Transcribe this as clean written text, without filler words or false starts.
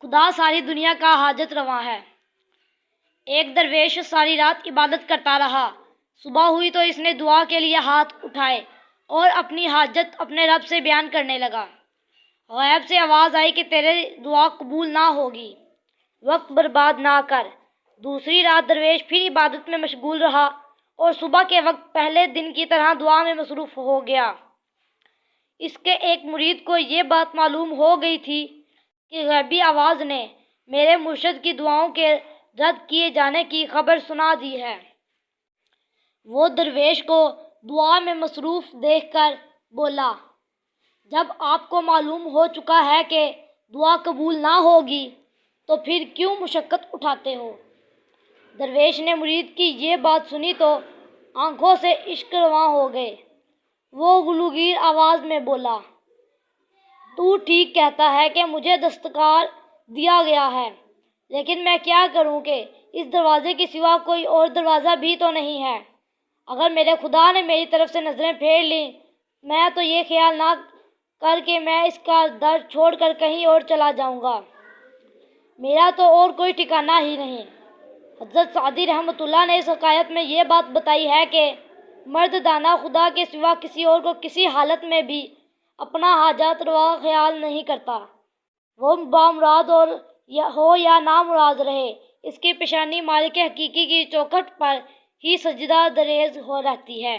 خدا ساری دنیا کا حاجت رواں ہے۔ ایک درویش ساری رات عبادت کرتا رہا۔ صبح ہوئی تو اس نے دعا کے لیے ہاتھ اٹھائے اور اپنی حاجت اپنے رب سے بیان کرنے لگا۔ غیب سے آواز آئی کہ تیری دعا قبول نہ ہوگی، وقت برباد نہ کر۔ دوسری رات درویش پھر عبادت میں مشغول رہا اور صبح کے وقت پہلے دن کی طرح دعا میں مصروف ہو گیا۔ اس کے ایک مرید کو یہ بات معلوم ہو گئی تھی کہ غیبی آواز نے میرے مرشد کی دعاؤں کے رد کیے جانے کی خبر سنا دی ہے۔ وہ درویش کو دعا میں مصروف دیکھ کر بولا، جب آپ کو معلوم ہو چکا ہے کہ دعا قبول نہ ہوگی تو پھر کیوں مشقت اٹھاتے ہو؟ درویش نے مرید کی یہ بات سنی تو آنکھوں سے اشک رواں ہو گئے۔ وہ گلوگیر آواز میں بولا، تو ٹھیک کہتا ہے کہ مجھے دستکار دیا گیا ہے، لیکن میں کیا کروں کہ اس دروازے کے سوا کوئی اور دروازہ بھی تو نہیں ہے۔ اگر میرے خدا نے میری طرف سے نظریں پھیر لیں، میں تو یہ خیال نہ کر کہ میں اس کا در چھوڑ کر کہیں اور چلا جاؤں گا۔ میرا تو اور کوئی ٹھکانہ ہی نہیں۔ حضرت سعدی رحمۃ اللہ نے اس حکایت میں یہ بات بتائی ہے کہ مرد دانا خدا کے سوا کسی اور کو کسی حالت میں بھی اپنا حاجات روا خیال نہیں کرتا، وہ بامراد ہو یا نامراد رہے، اس کی پیشانی مالک حقیقی کی چوکھٹ پر ہی سجدہ دریز ہو رہتی ہے۔